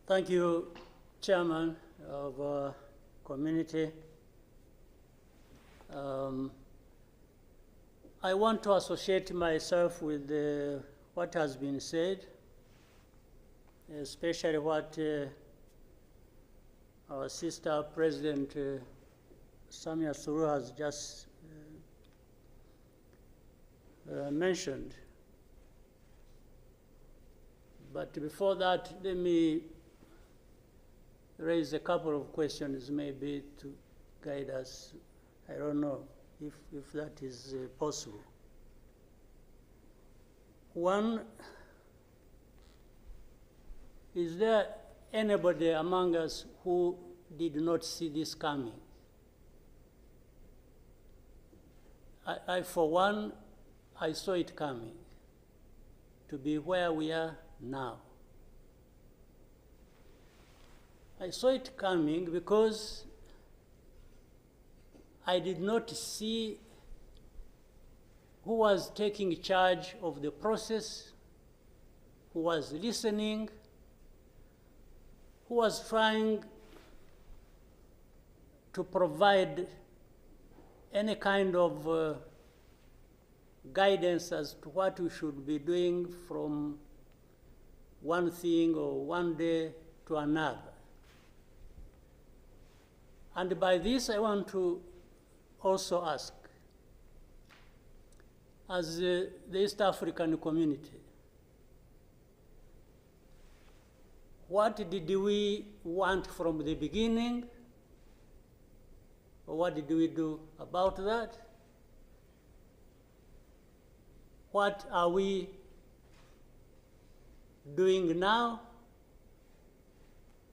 Thank you, Chairman of Community. I want to associate myself with what has been said, especially what our sister President Samia Suluhu has just mentioned. But before that, let me raise a couple of questions maybe to guide us. I don't know if that is possible. One, is there anybody among us who did not see this coming? I for one, I saw it coming to be where we are now. I saw it coming because I did not see who was taking charge of the process, who was listening, who was trying to provide any kind of guidance as to what we should be doing from one thing or one day to another. And by this, I want to also ask, as the East African community, what did we want from the beginning? Or what did we do about that? What are we doing now?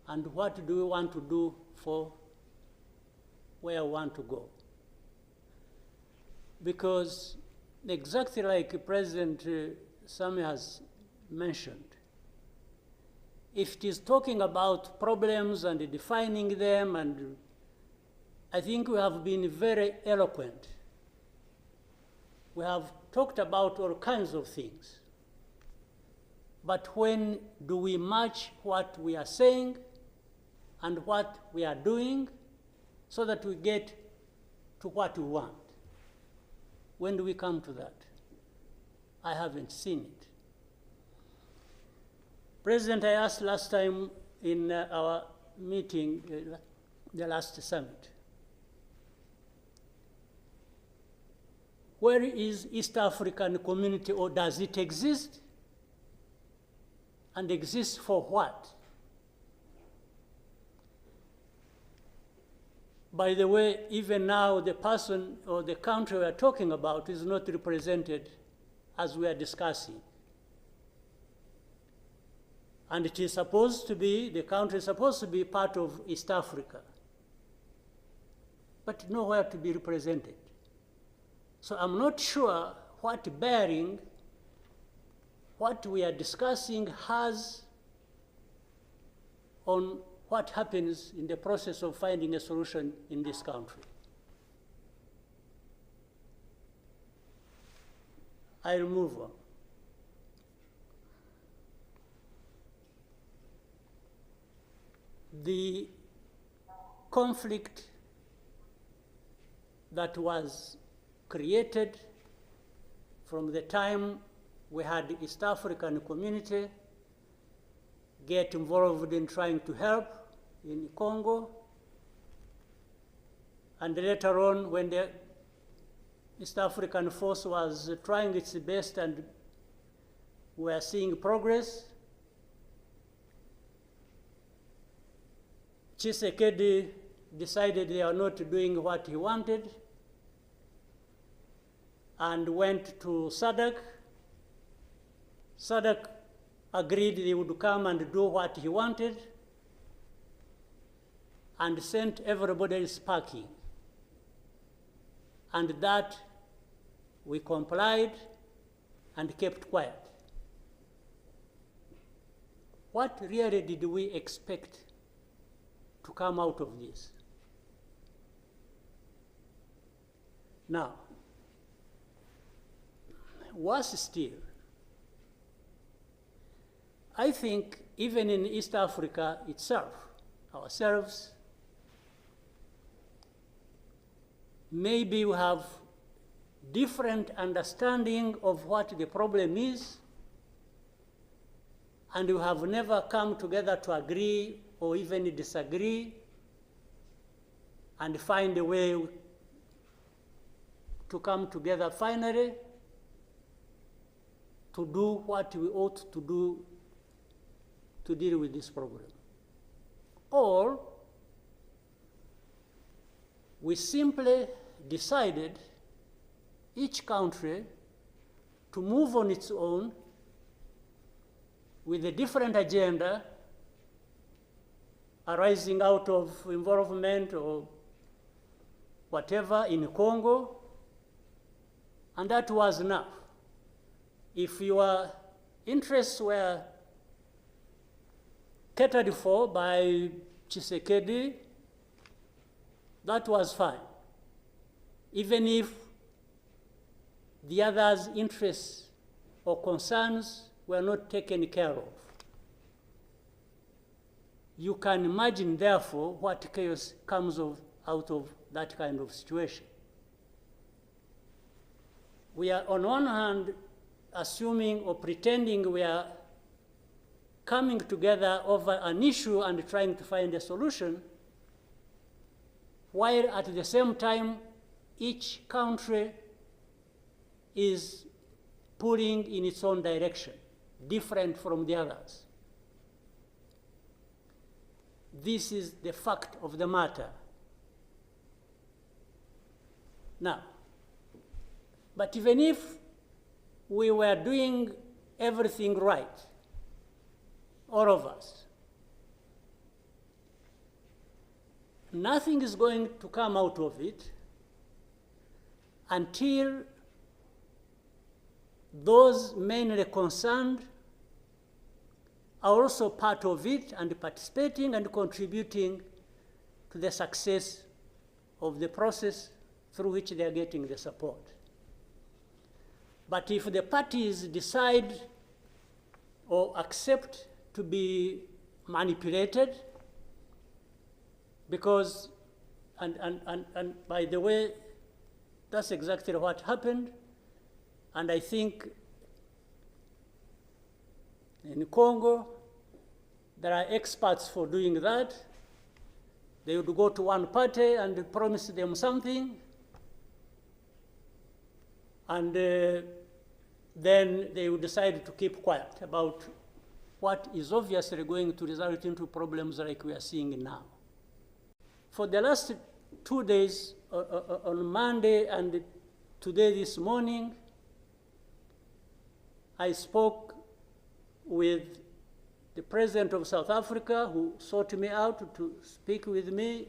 And what do we want to do for where we want to go? Because exactly like President Samia has mentioned, if it is talking about problems and defining them, and I think we have been very eloquent. We have talked about all kinds of things. But when do we match what we are saying and what we are doing so that we get to what we want? When do we come to that? I haven't seen it. President, I asked last time in our meeting, the last summit, where is East African community, or does it exist? And exist for what? By the way, even now, the person or the country we are talking about is not represented as we are discussing. And it is supposed to be, the country is supposed to be part of East Africa, but nowhere to be represented. So I'm not sure what bearing what we are discussing has on what happens in the process of finding a solution in this country. I'll move on. The conflict that was created from the time we had the East African community get involved in trying to help in Congo, and later on when the East African force was trying its best and we are seeing progress, Tshisekedi decided they are not doing what he wanted and went to SADC. SADC agreed they would come and do what he wanted and sent everybody packing. And that we complied and kept quiet. What really did we expect to come out of this? Now, worse still, I think even in East Africa itself, ourselves, maybe we have different understanding of what the problem is, and we have never come together to agree or even disagree and find a way to come together finally to do what we ought to do to deal with this problem. Or we simply decided, each country, to move on its own with a different agenda arising out of involvement or whatever in Congo, and that was enough. If your interests were catered for by Tshisekedi, that was fine, even if the others' interests or concerns were not taken care of. You can imagine, therefore, what chaos comes out of that kind of situation. We are, on one hand, assuming or pretending we are coming together over an issue and trying to find a solution, while at the same time, each country is pulling in its own direction, different from the others. This is the fact of the matter. Now, but even if we were doing everything right, all of us, nothing is going to come out of it until those mainly concerned are also part of it and participating and contributing to the success of the process through which they are getting the support. But if the parties decide or accept to be manipulated, because, and by the way, that's exactly what happened, and I think in Congo, there are experts for doing that. They would go to one party and promise them something, and then they would decide to keep quiet about what is obviously going to result into problems like we are seeing now. For the last 2 days, on Monday and today this morning, I spoke with the President of South Africa, who sought me out to speak with me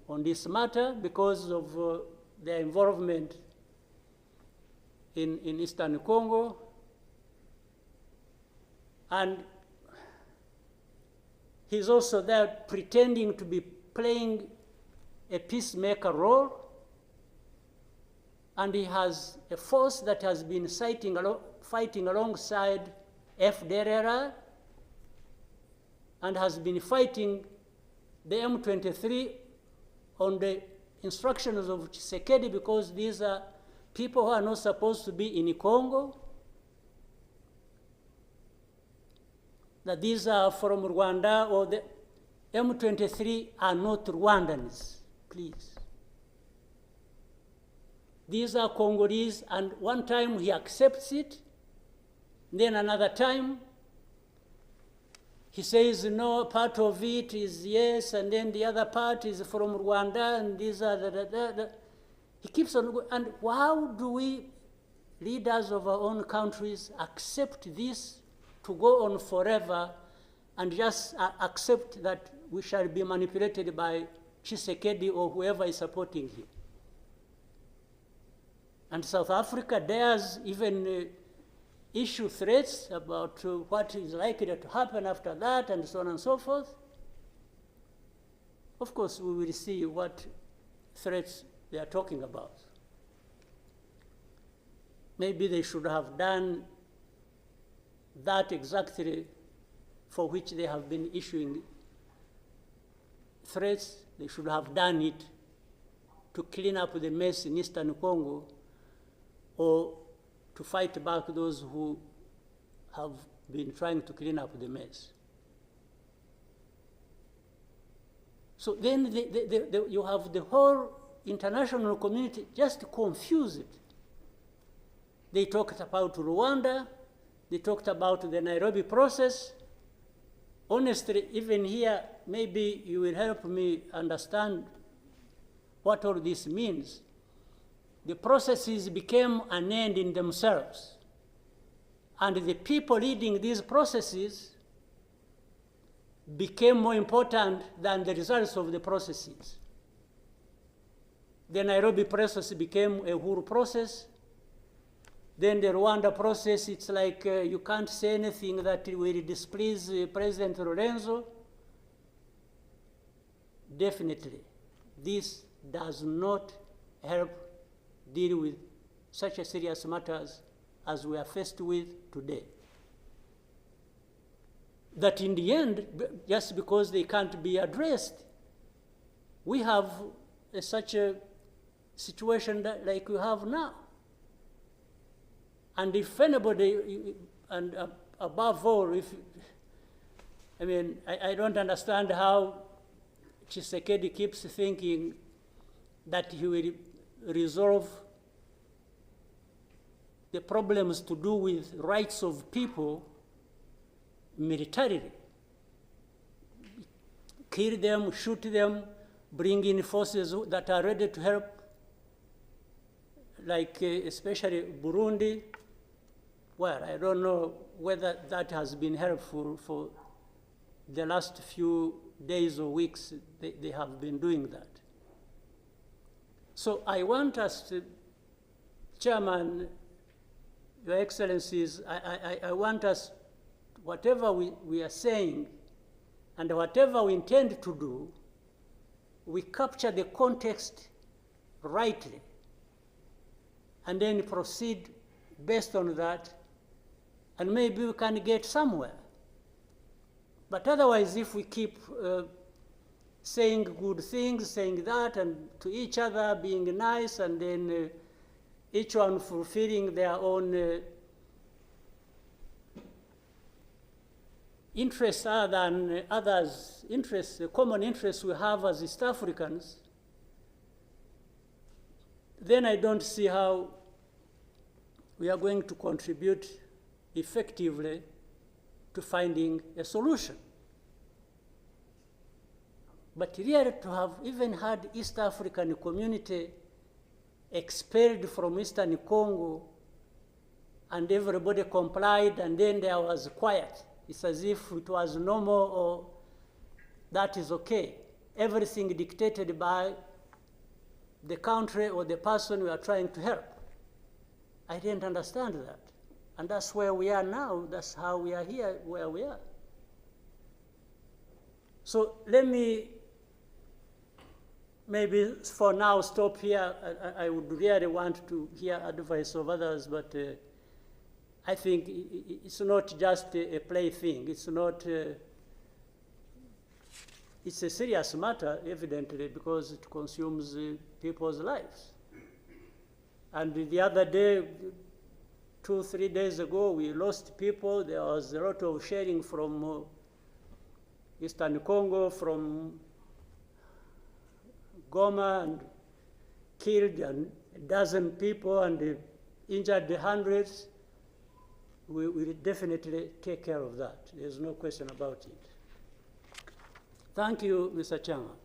on this matter because of their involvement in Eastern Congo. And he's also there pretending to be playing a peacemaker role, and he has a force that has been fighting alongside FDLR and has been fighting the M23 on the instructions of Tshisekedi, because these are people who are not supposed to be in Congo, that these are from Rwanda, or the M23 are not Rwandans, please. These are Congolese, and one time he accepts it, then another time he says, no, part of it is yes, and then the other part is from Rwanda, and these are He keeps on going. And how do we, leaders of our own countries, accept this to go on forever and just accept that we shall be manipulated by Tshisekedi or whoever is supporting him? And South Africa dares even issue threats about what is likely to happen after that, and so on and so forth. Of course, we will see what threats they are talking about. Maybe they should have done that exactly for which they have been issuing threats. They should have done it to clean up the mess in Eastern Congo, or to fight back those who have been trying to clean up the mess. So then you have the whole international community just confused. They talked about Rwanda, they talked about the Nairobi process. Honestly, even here, maybe you will help me understand what all this means. The processes became an end in themselves. And the people leading these processes became more important than the results of the processes. The Nairobi process became a Uhuru process. Then the Rwanda process, it's like you can't say anything that will displease President Lorenzo. Definitely, this does not help deal with such a serious matters as we are faced with today. That in the end, just because they can't be addressed, we have such a situation that, like we have now. And if anybody, and above all, I don't understand how Tshisekedi keeps thinking that he will resolve the problems to do with rights of people militarily. Kill them, shoot them, bring in forces that are ready to help, like especially Burundi. Well, I don't know whether that has been helpful for the last few days or weeks. They have been doing that. So I want us to, Chairman, Your Excellencies, I want us, whatever we are saying and whatever we intend to do, we capture the context rightly and then proceed based on that, and maybe we can get somewhere. But otherwise, if we keep saying good things, saying that, and to each other being nice, and then each one fulfilling their own interests other than others' interests, the common interests we have as East Africans, then I don't see how we are going to contribute effectively to finding a solution. But really, to have even had East African community expelled from Eastern Congo and everybody complied and then there was quiet, it's as if it was normal or that is okay. Everything dictated by the country or the person we are trying to help. I didn't understand that. And that's where we are now. That's how we are here, where we are. So let me maybe for now stop here. I would really want to hear advice of others, but I think it's not just a plaything. It's not, it's a serious matter, evidently, because it consumes people's lives. And the other day, 2-3 days ago, we lost people. There was a lot of sharing from Eastern Congo, from Goma, and killed a dozen people and injured hundreds. We will definitely take care of that. There's no question about it. Thank you, Mr. Chairman.